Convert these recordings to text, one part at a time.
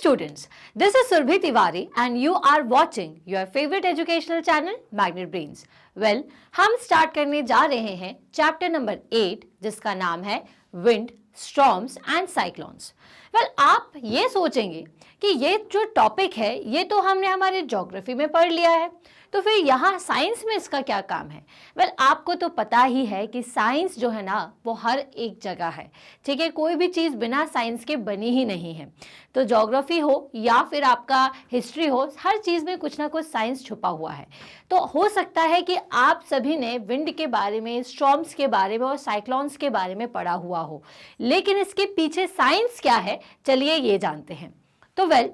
students, this is Surbhi Tiwari and you are watching your favorite educational channel Magnet Brains. Well, हम start करने जा रहे हैं chapter number 8 जिसका नाम है wind, storms and cyclones. Well, आप ये सोचेंगे कि ये जो टॉपिक है ये तो हमने हमारे ज्योग्राफी में पढ़ लिया है, तो फिर यहाँ साइंस में इसका क्या काम है। वेल, आपको तो पता ही है कि साइंस जो है ना वो हर एक जगह है, ठीक है। कोई भी चीज़ बिना साइंस के बनी ही नहीं है। तो ज्योग्राफी हो या फिर आपका हिस्ट्री हो, हर चीज़ में कुछ ना कुछ साइंस छुपा हुआ है। तो हो सकता है कि आप सभी ने विंड के बारे में, स्टॉर्म्स के बारे में और साइक्लोन्स के बारे में पढ़ा हुआ हो, लेकिन इसके पीछे साइंस क्या है, चलिए ये जानते हैं। तो वेल,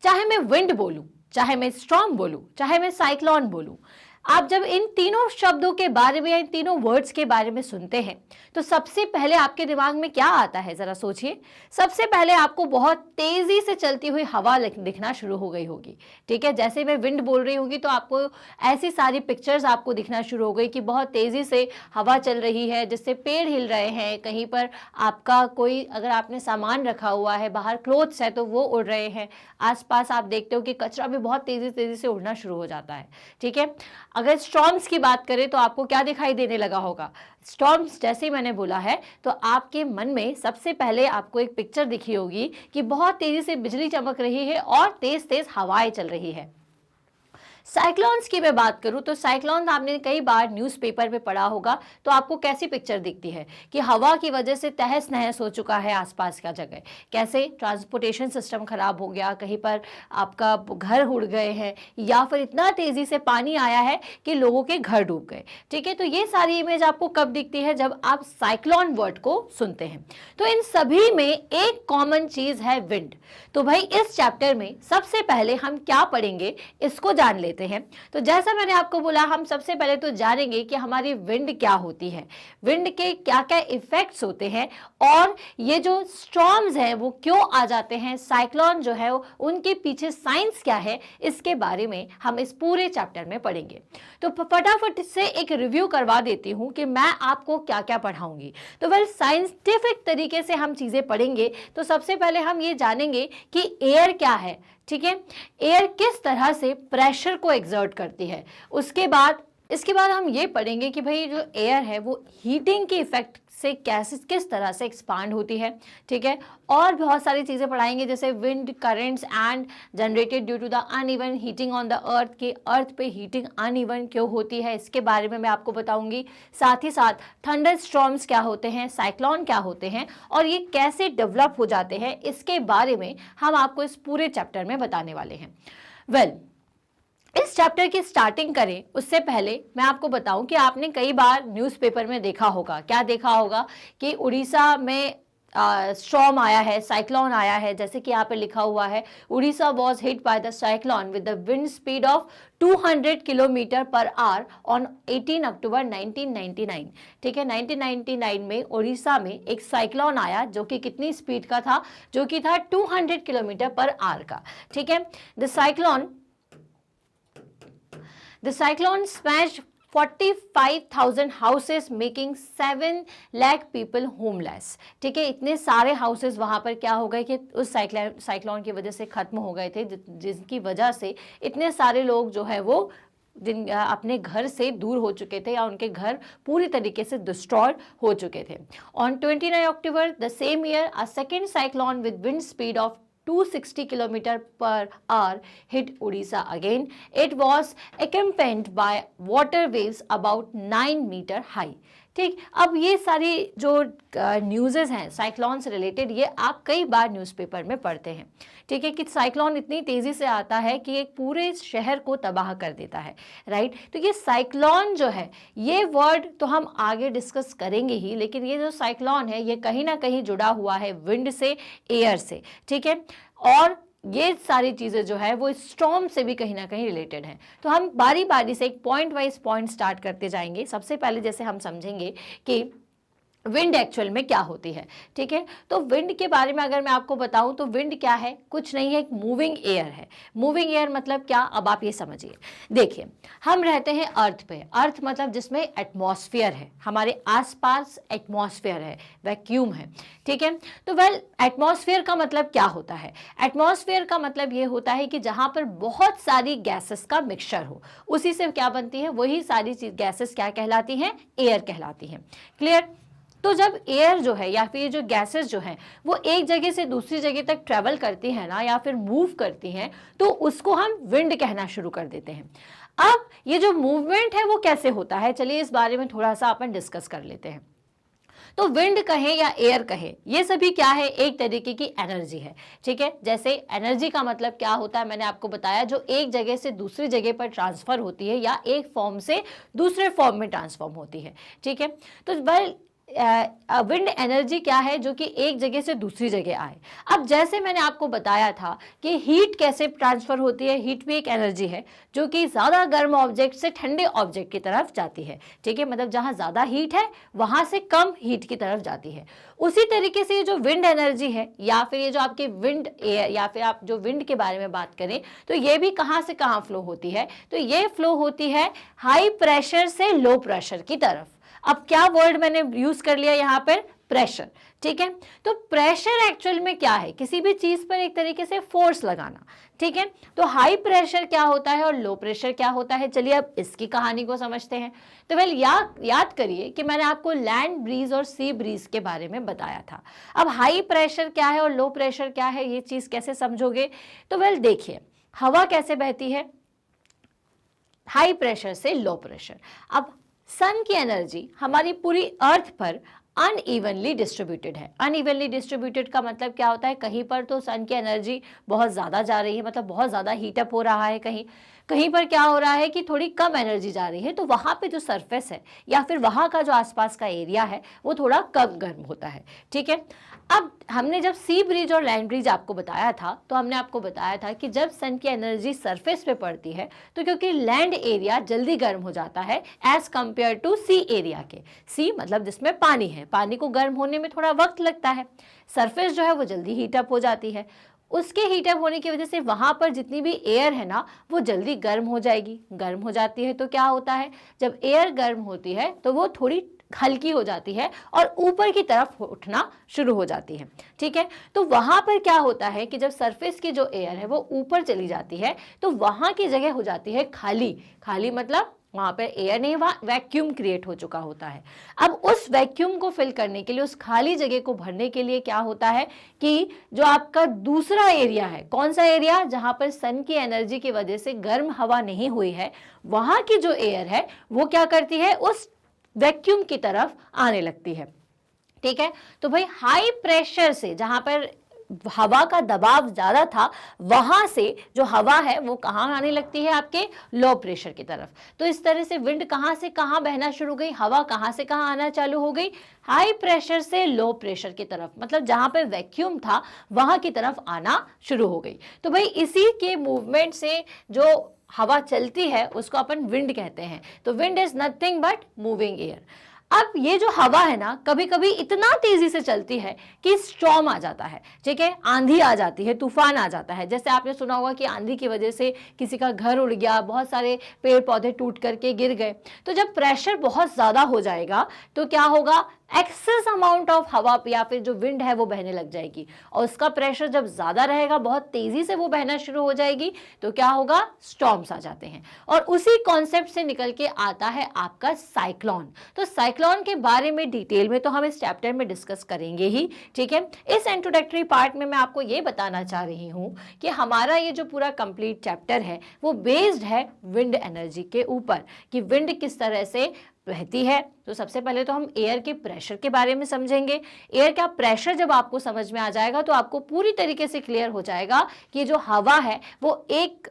चाहे मैं विंड बोलूं, चाहे मैं स्टॉर्म बोलूं, चाहे मैं साइक्लोन बोलूं, आप जब इन तीनों शब्दों के बारे में या इन तीनों वर्ड्स के बारे में सुनते हैं तो सबसे पहले आपके दिमाग में क्या आता है, जरा सोचिए। सबसे पहले आपको बहुत तेजी से चलती हुई हवा दिखना शुरू हो गई होगी, ठीक है। जैसे मैं विंड बोल रही होंगी तो आपको ऐसी सारी पिक्चर्स आपको दिखना शुरू हो गई कि बहुत तेजी से हवा चल रही है, जिससे पेड़ हिल रहे हैं, कहीं पर आपका कोई, अगर आपने सामान रखा हुआ है, बाहर क्लोथ्स है तो वो उड़ रहे हैं, आसपास आप देखते हो कि कचरा भी बहुत तेजी से उड़ना शुरू हो जाता है, ठीक है। अगर स्टॉर्म्स की बात करें तो आपको क्या दिखाई देने लगा होगा। स्टॉर्म्स जैसे ही मैंने बोला है तो आपके मन में सबसे पहले आपको एक पिक्चर दिखी होगी कि बहुत तेजी से बिजली चमक रही है और तेज तेज हवाएं चल रही है। साइक्लोन्स की मैं बात करूं तो साइक्लोन आपने कई बार न्यूज़पेपर में पढ़ा होगा, तो आपको कैसी पिक्चर दिखती है कि हवा की वजह से तहस नहस हो चुका है आसपास का जगह, कैसे ट्रांसपोर्टेशन सिस्टम खराब हो गया, कहीं पर आपका घर उड़ गए हैं या फिर इतना तेजी से पानी आया है कि लोगों के घर डूब गए, ठीक है। तो ये सारी इमेज आपको कब दिखती है, जब आप साइक्लोन वर्ड को सुनते हैं। तो इन सभी में एक कॉमन चीज है विंड। तो भाई इस चैप्टर में सबसे पहले हम क्या पढ़ेंगे इसको जान लेते हैं। तो जैसा मैंने आपको बोला, हम सबसे पहले तो जानेंगे कि हमारी विंड क्या होती है, विंड के क्या क्या इफेक्ट्स होते हैं और ये जो स्टॉर्म्स हैं वो क्यों आ जाते हैं, साइक्लोन जो है उनके पीछे साइंस क्या है, इसके बारे में हम इस पूरे चैप्टर में पढ़ेंगे। तो फटाफट से एक रिव्यू करवा देती हूं कि मैं आपको क्या क्या पढ़ाऊंगी। तो वेल, साइंटिफिक तरीके से हम चीजें पढ़ेंगे। तो सबसे पहले हम ये जानेंगे कि एयर क्या है, ठीक है, एयर किस तरह से प्रेशर को एक्सर्ट करती है। इसके बाद हम ये पढ़ेंगे कि भाई जो एयर है वो हीटिंग के इफेक्ट से किस तरह से एक्सपांड होती है, ठीक है। और बहुत सारी चीज़ें पढ़ाएंगे जैसे wind currents and generated due to the uneven heating on the earth, कि अर्थ पे हीटिंग अनइवन क्यों होती है, इसके बारे में मैं आपको बताऊंगी। साथ ही साथ थंडर स्टॉर्म्स क्या होते हैं, साइक्लोन क्या होते हैं और ये कैसे डेवलप हो जाते हैं, इसके बारे में हम आपको इस पूरे चैप्टर में बताने वाले हैं। वेल, इस चैप्टर की स्टार्टिंग करें उससे पहले मैं आपको बताऊं कि आपने कई बार न्यूज़पेपर में देखा होगा, क्या देखा होगा कि उड़ीसा में स्टॉर्म आया है, साइक्लोन आया है। जैसे कि यहाँ पे लिखा हुआ है, Orissa was hit by the cyclone with the wind speed of 200 kilometre per hour on 18 अक्टूबर 1999, ठीक है। 1999 में उड़ीसा में एक साइक्लोन आया जो कि कितनी स्पीड का था, जो कि था 200 किलोमीटर पर आवर का, ठीक है। The cyclone smashed 45,000 houses making 7 lakh people homeless, ठीक है। इतने सारे हाउसेस वहाँ पर क्या हो गए कि उस साइक्लोन की वजह से ख़त्म हो गए थे, जिसकी वजह से इतने सारे लोग जो है वो अपने घर से दूर हो चुके थे या उनके घर पूरी तरीके से डिस्ट्रॉयड हो चुके थे। On 29 October the same year a second cyclone with wind speed of 260 km per hour hit Odisha again. It was accompanied by water waves about 9 meter high. ठीक, अब ये सारी जो न्यूज़ेस हैं साइक्लोन से रिलेटेड, ये आप कई बार न्यूज़पेपर में पढ़ते हैं, ठीक है, कि साइक्लोन इतनी तेज़ी से आता है कि एक पूरे शहर को तबाह कर देता है, राइट। तो ये साइक्लोन जो है, ये वर्ड तो हम आगे डिस्कस करेंगे ही, लेकिन ये जो साइक्लोन है ये कहीं ना कहीं जुड़ा हुआ है विंड से, एयर से, ठीक है। और ये सारी चीज़ें जो है वो स्टॉर्म से भी कहीं ना कहीं रिलेटेड हैं। तो हम बारी बारी से एक पॉइंट वाइज पॉइंट स्टार्ट करते जाएंगे। सबसे पहले जैसे हम समझेंगे कि विंड एक्चुअल में क्या होती है। ठीक है, तो विंड के बारे में अगर मैं आपको बताऊं तो विंड क्या है, कुछ नहीं है, एक मूविंग एयर है। मूविंग एयर मतलब क्या, अब आप ये समझिए। देखिए, हम रहते हैं अर्थ पे, अर्थ मतलब जिसमें एटमॉस्फेयर है, हमारे आसपास एटमॉस्फेयर है, वैक्यूम है। ठीक है, तो वेल एटमॉस्फेयर का मतलब क्या होता है, एटमॉस्फेयर का मतलब ये होता है कि जहां पर बहुत सारी गैसेस का मिक्सचर हो, उसी से क्या बनती है, वही सारी चीज गैसेस क्या कहलाती हैं, एयर कहलाती हैं। क्लियर। तो जब एयर जो है या फिर ये जो गैसेस जो हैं वो एक जगह से दूसरी जगह तक ट्रेवल करती है ना, या फिर मूव करती हैं, तो उसको हम विंड कहना शुरू कर देते हैं। अब ये जो मूवमेंट है वो कैसे होता है, चलिए इस बारे में थोड़ा सा अपन डिस्कस कर लेते हैं। तो विंड कहें या एयर कहें, ये सभी क्या है, एक तरीके की एनर्जी है। ठीक है, जैसे एनर्जी का मतलब क्या होता है, मैंने आपको बताया, जो एक जगह से दूसरी जगह पर ट्रांसफर होती है या एक फॉर्म से दूसरे फॉर्म में ट्रांसफॉर्म होती है। ठीक है, तो वेल विंड एनर्जी क्या है, जो कि एक जगह से दूसरी जगह आए। अब जैसे मैंने आपको बताया था कि हीट कैसे ट्रांसफर होती है, हीट भी एक एनर्जी है जो कि ज़्यादा गर्म ऑब्जेक्ट से ठंडे ऑब्जेक्ट की तरफ जाती है। ठीक है, मतलब जहाँ ज़्यादा हीट है वहाँ से कम हीट की तरफ जाती है। उसी तरीके से ये जो विंड एनर्जी है, या फिर ये जो आपकी विंड एयर, या फिर आप जो विंड के बारे में बात करें, तो ये भी कहाँ से कहाँ फ्लो होती है, तो ये फ्लो होती है हाई प्रेशर से लो प्रेशर की तरफ। अब क्या वर्ड मैंने यूज कर लिया यहाँ पर, प्रेशर। ठीक है, तो प्रेशर एक्चुअल में क्या है, किसी भी चीज पर एक तरीके से फोर्स लगाना। ठीक है, तो हाई प्रेशर क्या होता है और लो प्रेशर क्या होता है, चलिए अब इसकी कहानी को समझते हैं। तो वेल याद करिए कि मैंने आपको लैंड ब्रीज और सी ब्रीज के बारे में बताया था। अब हाई प्रेशर क्या है और लो प्रेशर क्या है, ये चीज कैसे समझोगे, तो वेल देखिए, हवा कैसे बहती है, हाई प्रेशर से लो प्रेशर। अब सन की एनर्जी हमारी पूरी अर्थ पर अनइवनली डिस्ट्रीब्यूटेड है। अनइवनली डिस्ट्रीब्यूटेड का मतलब क्या होता है, कहीं पर तो सन की एनर्जी बहुत ज़्यादा जा रही है, मतलब बहुत ज़्यादा हीटअप हो रहा है, कहीं कहीं पर क्या हो रहा है कि थोड़ी कम एनर्जी जा रही है, तो वहाँ पे जो सरफेस है या फिर वहाँ का जो आसपास का एरिया है वो थोड़ा कम गर्म होता है। ठीक है, अब हमने जब सी ब्रिज और लैंड ब्रिज आपको बताया था, तो हमने आपको बताया था कि जब सन की एनर्जी सरफेस पे पड़ती है, तो क्योंकि लैंड एरिया जल्दी गर्म हो जाता है as compare to sea area के। सी मतलब जिसमें पानी है, पानी को गर्म होने में थोड़ा वक्त लगता है, सरफेस जो है वो जल्दी हीटअप हो जाती है। उसके हीटअप होने की वजह से वहाँ पर जितनी भी एयर है ना वो जल्दी गर्म हो जाएगी। गर्म हो जाती है तो क्या होता है, जब एयर गर्म होती है तो वो थोड़ी हल्की हो जाती है और ऊपर की तरफ उठना शुरू हो जाती है। ठीक है, तो वहाँ पर क्या होता है कि जब सरफेस की जो एयर है वो ऊपर चली जाती है तो वहाँ की जगह हो जाती है खाली। खाली मतलब वहाँ पर एयर नहीं, वहाँ वैक्यूम क्रिएट हो चुका होता है। अब उस वैक्यूम को फिल करने के लिए, उस खाली जगह को भरने के लिए क्या होता है कि जो आपका दूसरा एरिया है, कौन सा एरिया, जहाँ पर सन की एनर्जी की वजह से गर्म हवा नहीं हुई है, वहाँ की जो एयर है वो क्या करती है, उस वैक्यूम की तरफ आने लगती है। ठीक है, तो भाई हाई प्रेशर से जहां पर हवा का दबाव ज्यादा था, वहां से जो हवा है वो कहाँ आने लगती है, आपके लो प्रेशर की तरफ। तो इस तरह से विंड कहाँ से कहाँ बहना शुरू गई, हवा कहाँ से कहाँ आना चालू हो गई, हाई प्रेशर से लो प्रेशर की तरफ, मतलब जहां पे वैक्यूम था वहां की तरफ आना शुरू हो गई। तो भाई इसी के मूवमेंट से जो हवा चलती है उसको अपन विंड कहते हैं। तो wind is nothing but moving air. अब ये जो हवा है ना, कभी कभी इतना तेजी से चलती है कि स्टॉर्म आ जाता है। ठीक है, आंधी आ जाती है, तूफान आ जाता है। जैसे आपने सुना होगा कि आंधी की वजह से किसी का घर उड़ गया, बहुत सारे पेड़ पौधे टूट करके गिर गए। तो जब प्रेशर बहुत ज्यादा हो जाएगा तो क्या होगा, एक्सेस अमाउंट ऑफ हवा या फिर जो विंड है वो बहने लग जाएगी, और उसका प्रेशर जब ज्यादा रहेगा, बहुत तेजी से वो बहना शुरू हो जाएगी, तो क्या होगा, स्टॉर्म्स आ जाते हैं। और उसी कॉन्सेप्ट से निकल के आता है आपका साइक्लोन। तो साइक्लोन के बारे में डिटेल में तो हम इस चैप्टर में डिस्कस करेंगे ही। ठीक है, इस इंट्रोडक्टरी पार्ट में मैं आपको ये बताना चाह रही हूँ कि हमारा ये जो पूरा कंप्लीट चैप्टर है वो बेस्ड है विंड एनर्जी के ऊपर, कि विंड किस तरह से बहती है। तो सबसे पहले तो हम एयर के प्रेशर के बारे में समझेंगे। एयर का प्रेशर जब आपको समझ में आ जाएगा तो आपको पूरी तरीके से क्लियर हो जाएगा कि जो हवा है वो एक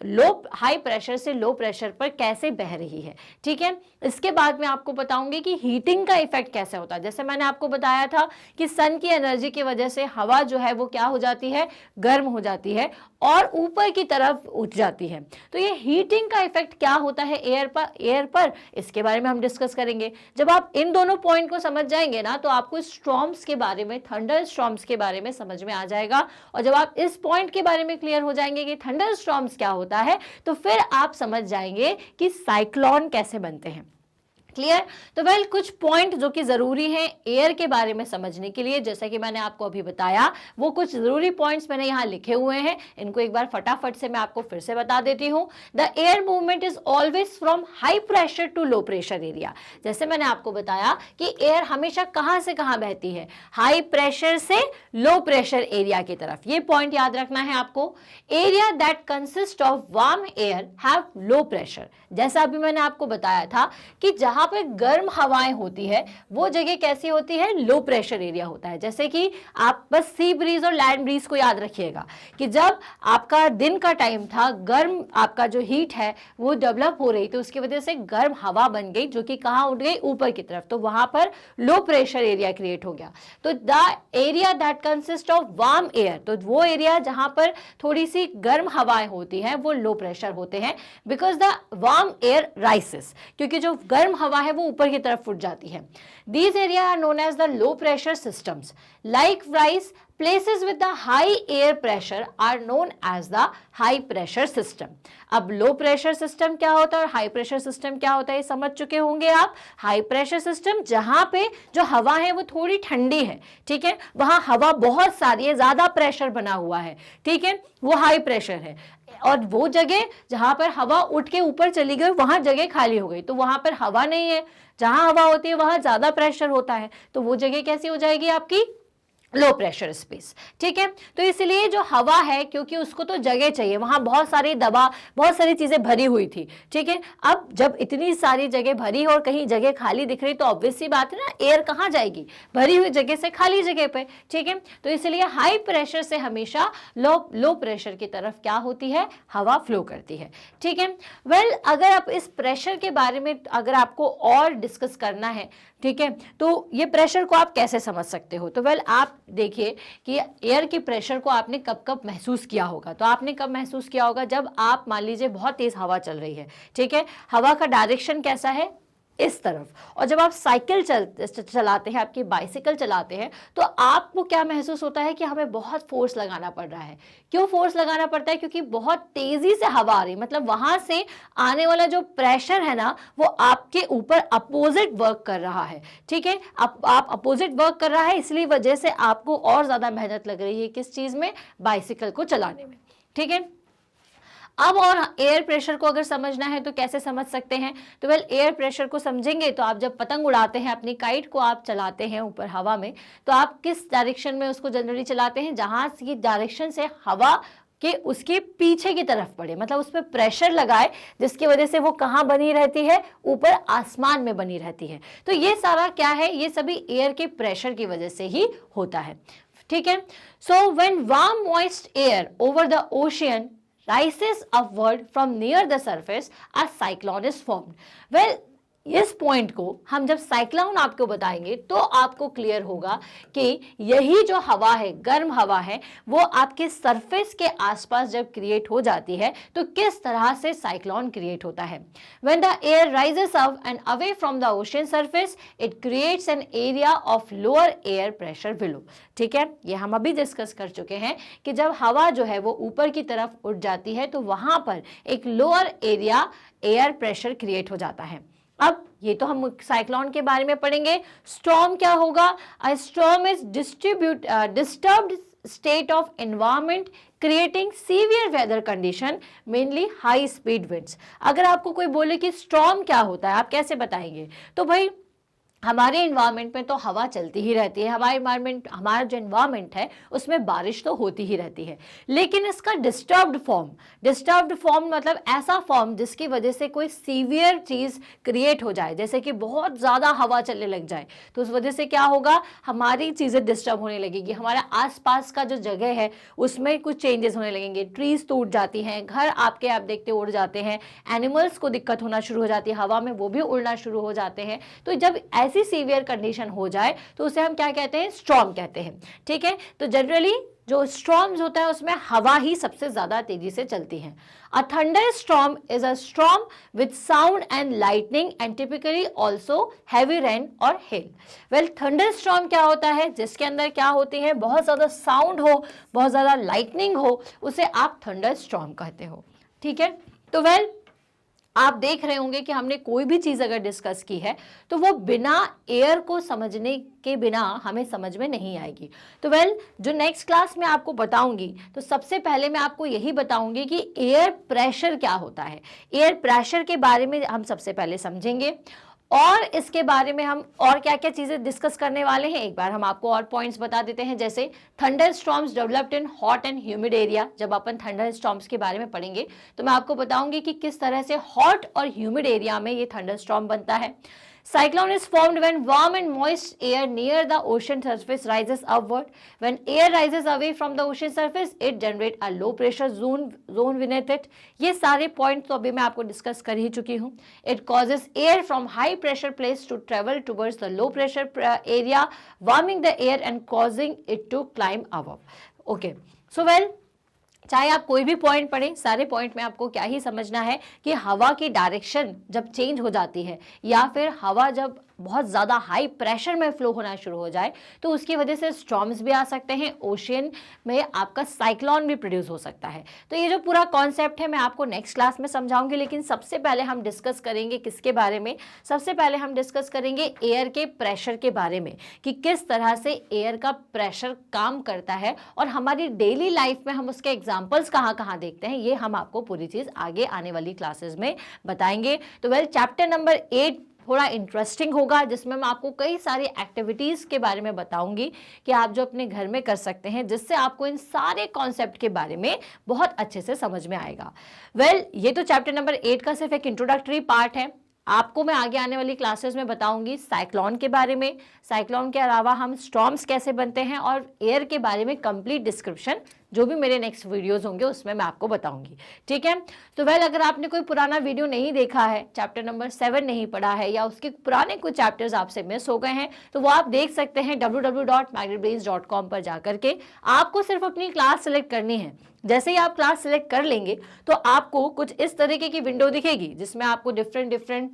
हाई प्रेशर से लो प्रेशर पर कैसे बह रही है। ठीक है, इसके बाद मैं आपको बताऊंगी कि हीटिंग का इफेक्ट कैसे होता है। जैसे मैंने आपको बताया था कि सन की एनर्जी की वजह से हवा जो है वो क्या हो जाती है, गर्म हो जाती है और ऊपर की तरफ उठ जाती है। तो ये हीटिंग का इफेक्ट क्या होता है एयर पर, इसके बारे में हम डिस्कस करेंगे। जब आप इन दोनों पॉइंट को समझ जाएंगे ना तो आपको स्टॉर्म्स के बारे में, थंडर स्टॉर्म्स के बारे में समझ में आ जाएगा। और जब आप इस पॉइंट के बारे में क्लियर हो जाएंगे कि थंडर स्टॉर्म्स क्या होता है, तो फिर आप समझ जाएंगे कि साइक्लोन कैसे बनते हैं। क्लियर? तो वेल कुछ पॉइंट जो कि जरूरी हैं एयर के बारे में समझने के लिए, जैसा कि मैंने आपको अभी बताया, वो कुछ जरूरी पॉइंट्स मैंने यहाँ लिखे हुए हैं। इनको एक बार फटाफट से मैं आपको फिर से बता देती हूँ। The air movement is always from high pressure to low pressure area. जैसे मैंने आपको बताया कि एयर हमेशा कहाँ से कहाँ बहती है, हाई प्रेशर से लो प्रेशर एरिया की तरफ। ये पॉइंट याद रखना है आपको। Area that consist of warm air have low pressure. जैसा अभी मैंने आपको बताया था कि जहां पे गर्म हवाएं होती है वो जगह कैसी होती है, लो प्रेशर एरिया होता है। जैसे कि आप बस सी ब्रीज और लैंड ब्रीज को याद रखिएगा कि जब आपका दिन का टाइम था, गर्म आपका जो हीट है वो डेवलप हो रही थी, उसकी वजह से गर्म हवा बन गई जो कि कहां उठ गई, ऊपर की तरफ, तो वहां पर लो प्रेशर एरिया क्रिएट हो गया। तो the area that consist of warm air, तो वो एरिया जहां पर थोड़ी सी गर्म हवाएं होती हैं वो लो प्रेशर होते हैं, बिकॉज द वार्म एयर राइसेस, क्योंकि जो गर्म हवा है वो ऊपर की तरफ उठ जाती है। These areas are known as the low pressure systems. Likewise, places with the high air pressure are known as the high pressure system. अब लो प्रेशर सिस्टम क्या होता है और हाई प्रेशर सिस्टम क्या होता है ये समझ चुके होंगे आप। हाई प्रेशर सिस्टम जहां पे जो हवा है वो थोड़ी ठंडी है, ठीक है, वहां हवा बहुत सारी है, ज्यादा प्रेशर बना हुआ है, ठीक है, वो हाई प्रेशर है। और वो जगह जहां पर हवा उठ के ऊपर चली गई वहां जगह खाली हो गई, तो वहां पर हवा नहीं है, जहां हवा होती है वहां ज्यादा प्रेशर होता है, तो वो जगह कैसी हो जाएगी आपकी, लो प्रेशर स्पेस, ठीक है। तो इसलिए जो हवा है, क्योंकि उसको तो जगह चाहिए, वहां बहुत सारी दबा, बहुत सारी चीजें भरी हुई थी, ठीक है। अब जब इतनी सारी जगह भरी और कहीं जगह खाली दिख रही तो ऑब्वियस सी बात है ना, एयर कहाँ जाएगी, भरी हुई जगह से खाली जगह पे, ठीक है। तो इसलिए हाई प्रेशर से हमेशा लो प्रेशर की तरफ क्या होती है, हवा फ्लो करती है, ठीक है। वेल अगर आप इस प्रेशर के बारे में अगर आपको और डिस्कस करना है, ठीक है, तो ये प्रेशर को आप कैसे समझ सकते हो, तो वेल आप देखिए कि एयर की प्रेशर को आपने कब कब महसूस किया होगा। तो आपने कब महसूस किया होगा, जब आप मान लीजिए बहुत तेज हवा चल रही है, ठीक है, हवा का डायरेक्शन कैसा है, इस तरफ, और जब आप साइकिल चलाते हैं, आपकी बाइसिकल चलाते हैं, तो आपको क्या महसूस होता है कि हमें बहुत फोर्स लगाना पड़ रहा है। क्यों फोर्स लगाना पड़ता है, क्योंकि बहुत तेजी से हवा आ रही, मतलब वहां से आने वाला जो प्रेशर है ना वो आपके ऊपर अपोजिट वर्क कर रहा है, ठीक है, आप अपोजिट वर्क कर रहा है, इसलिए वजह से आपको और ज्यादा मेहनत लग रही है किस चीज में, बाइसिकल को चलाने में, ठीक है। अब और एयर प्रेशर को अगर समझना है तो कैसे समझ सकते हैं, तो वेल एयर प्रेशर को समझेंगे तो आप जब पतंग उड़ाते हैं, अपनी काइट को आप चलाते हैं ऊपर हवा में, तो आप किस डायरेक्शन में उसको जनरली चलाते हैं, जहां की डायरेक्शन से हवा कि उसके पीछे की तरफ पड़े, मतलब उस पर प्रेशर लगाए, जिसकी वजह से वो कहाँ बनी रहती है, ऊपर आसमान में बनी रहती है। तो ये सारा क्या है, ये सभी एयर के प्रेशर की वजह से ही होता है, ठीक है। So when warm moist air over the ocean rises upward from near the surface, a cyclone is formed. Well, इस पॉइंट को हम जब साइक्लोन आपको बताएंगे तो आपको क्लियर होगा कि यही जो हवा है, गर्म हवा है, वो आपके सरफेस के आसपास जब क्रिएट हो जाती है तो किस तरह से साइक्लोन क्रिएट होता है। When the air rises up and away from the ocean surface, it creates an area of lower air pressure below. ठीक है, ये हम अभी डिस्कस कर चुके हैं कि जब हवा जो है वो ऊपर की तरफ उठ जाती है तो वहां पर एक lower area air pressure create हो जाता है। अब ये तो हम साइक्लोन के बारे में पढ़ेंगे। स्टॉर्म क्या होगा, अ storm is disturbed state of environment creating severe weather condition mainly high speed winds। अगर आपको कोई बोले कि स्टॉर्म क्या होता है, आप कैसे बताएंगे, तो भाई हमारे इन्वायरमेंट में तो हवा चलती ही रहती है, हमारा जो इन्वायरमेंट है उसमें बारिश तो होती ही रहती है, लेकिन इसका डिस्टर्ब्ड फॉर्म मतलब ऐसा फॉर्म जिसकी वजह से कोई सीवियर चीज क्रिएट हो जाए, जैसे कि बहुत ज्यादा हवा चलने लग जाए, तो उस वजह से क्या होगा, हमारी चीजें डिस्टर्ब होने लगेगी, हमारे आसपास का जो जगह है उसमें कुछ चेंजेस होने लगेंगे, ट्रीज टूट जाती हैं, घर आपके आप देखते उड़ जाते हैं, एनिमल्स को दिक्कत होना शुरू हो जाती है, हवा में वो भी उड़ना शुरू हो जाते हैं। तो जब ऐसी सीवियर कंडीशन हो जाए तो उसे हम क्या कहते हैं, स्टॉर्म कहते हैं, ठीक है। तो जनरली जो स्टॉर्म्स होता है उसमें हवा ही सबसे ज्यादा तेजी से चलती है। A thunder storm is a storm with sound and lightning and typically also heavy rain or hail. Well, thunder storm क्या होता है? जिसके अंदर क्या होती है, बहुत ज्यादा साउंड हो, बहुत ज्यादा लाइटनिंग हो, उसे आप थंडर स्टॉर्म कहते हो। ठीक है, तो वेल आप देख रहे होंगे कि हमने कोई भी चीज अगर डिस्कस की है तो वो बिना एयर को समझने के बिना हमें समझ में नहीं आएगी। तो वेल, जो नेक्स्ट क्लास में आपको बताऊंगी तो सबसे पहले मैं आपको यही बताऊंगी कि एयर प्रेशर क्या होता है। एयर प्रेशर के बारे में हम सबसे पहले समझेंगे और इसके बारे में हम और क्या क्या चीजें डिस्कस करने वाले हैं, एक बार हम आपको और पॉइंट्स बता देते हैं। जैसे thunder storms developed in hot and humid area. जब अपन थंडर स्टॉर्म्स के बारे में पढ़ेंगे तो मैं आपको बताऊंगी कि किस तरह से हॉट और ह्यूमिड एरिया में ये थंडर स्टॉर्म बनता है। Cyclone is formed when warm and moist air near the ocean surface rises upward. When air rises away from the ocean surface, it generates a low pressure zone beneath it. ये सारे point तो अभी मैं आपको discuss कर ही चुकी हूँ। It causes air from high pressure place to travel towards the low pressure area, warming the air and causing it to climb above. Okay, so well, चाहे आप कोई भी पॉइंट पढ़ें, सारे पॉइंट में आपको क्या ही समझना है कि हवा की डायरेक्शन जब चेंज हो जाती है या फिर हवा जब बहुत ज़्यादा हाई प्रेशर में फ्लो होना शुरू हो जाए तो उसकी वजह से स्टॉर्म्स भी आ सकते हैं, ओशियन में आपका साइक्लोन भी प्रोड्यूस हो सकता है। तो ये जो पूरा कॉन्सेप्ट है मैं आपको नेक्स्ट क्लास में समझाऊंगी, लेकिन सबसे पहले हम डिस्कस करेंगे किसके बारे में? सबसे पहले हम डिस्कस करेंगे एयर के प्रेशर के बारे में कि किस तरह से एयर का प्रेशर काम करता है और हमारी डेली लाइफ में हम उसके एग्जाम्पल्स कहाँ कहाँ देखते हैं, ये हम आपको पूरी चीज़ आगे आने वाली क्लासेस में बताएंगे। तो वेल, चैप्टर नंबर 8 थोड़ा इंटरेस्टिंग होगा, जिसमें मैं आपको कई सारी एक्टिविटीज़ के बारे में बताऊंगी कि आप जो अपने घर में कर सकते हैं, जिससे आपको इन सारे कॉन्सेप्ट के बारे में बहुत अच्छे से समझ में आएगा। वेल, ये तो चैप्टर नंबर 8 का सिर्फ एक इंट्रोडक्टरी पार्ट है। आपको मैं आगे आने वाली क्लासेस में बताऊंगी साइक्लोन के बारे में, साइक्लोन के अलावा हम स्टॉर्म्स कैसे बनते हैं और एयर के बारे में कंप्लीट डिस्क्रिप्शन जो भी मेरे नेक्स्ट वीडियोस होंगे उसमें मैं आपको बताऊंगी। ठीक है, तो वेल, अगर आपने कोई पुराना वीडियो नहीं देखा है, चैप्टर नंबर 7 नहीं पढ़ा है या उसके पुराने कुछ चैप्टर्स आपसे मिस हो गए हैं, तो वो आप देख सकते हैं www.magnetbrains.com पर जाकर के। आपको सिर्फ अपनी क्लास सेलेक्ट करनी है। जैसे ही आप क्लास सेलेक्ट कर लेंगे तो आपको कुछ इस तरीके की विंडो दिखेगी जिसमें आपको डिफरेंट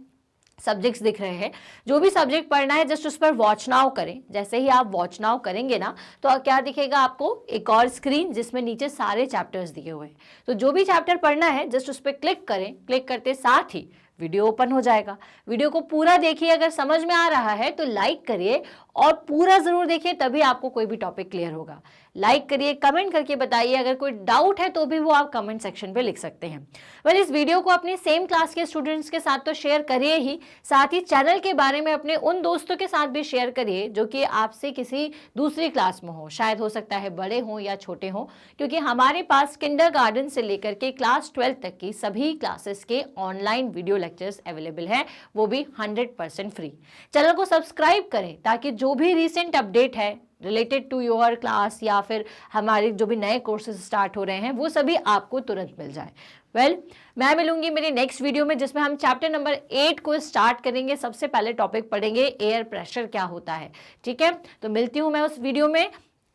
सब्जेक्ट्स दिख रहे हैं। जो भी सब्जेक्ट पढ़ना है जस्ट उस पर वॉच नाउ करें। जैसे ही आप वॉच नाउ करेंगे ना तो क्या दिखेगा आपको? एक और स्क्रीन जिसमें नीचे सारे चैप्टर्स दिए हुए हैं। तो जो भी चैप्टर पढ़ना है जस्ट उस पर क्लिक करें। क्लिक करते साथ ही वीडियो ओपन हो जाएगा। वीडियो को पूरा देखिए, अगर समझ में आ रहा है तो लाइक करिए और पूरा जरूर देखिए, तभी आपको कोई भी टॉपिक क्लियर होगा। लाइक करिए, कमेंट करके बताइए, अगर कोई डाउट है तो भी वो आप कमेंट सेक्शन पे लिख सकते हैं। वेल, इस वीडियो को अपनी सेम क्लास के स्टूडेंट्स के साथ तो शेयर करिए ही, साथ ही चैनल के बारे में अपने उन दोस्तों के साथ भी शेयर करिए जो कि आपसे किसी दूसरी क्लास में हो, शायद हो सकता है बड़े हों या छोटे हों, क्योंकि हमारे पास किंडरगार्टन से लेकर के क्लास 12 तक की सभी क्लासेस के ऑनलाइन वीडियो लेक्चर्स अवेलेबल हैं, वो भी 100% फ्री। चैनल को सब्सक्राइब करें ताकि जो भी रिसेंट अपडेट है रिलेटेड टू योर क्लास या फिर हमारे जो भी नए कोर्सेज स्टार्ट हो रहे हैं वो सभी आपको तुरंत मिल जाए। वेल, मैं मिलूंगी मेरे नेक्स्ट वीडियो में जिसमें हम चैप्टर नंबर 8 को स्टार्ट करेंगे। सबसे पहले टॉपिक पढ़ेंगे एयर प्रेशर क्या होता है। ठीक है, तो मिलती हूं मैं उस वीडियो में।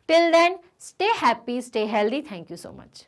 Till then, stay happy, stay healthy. Thank you so much.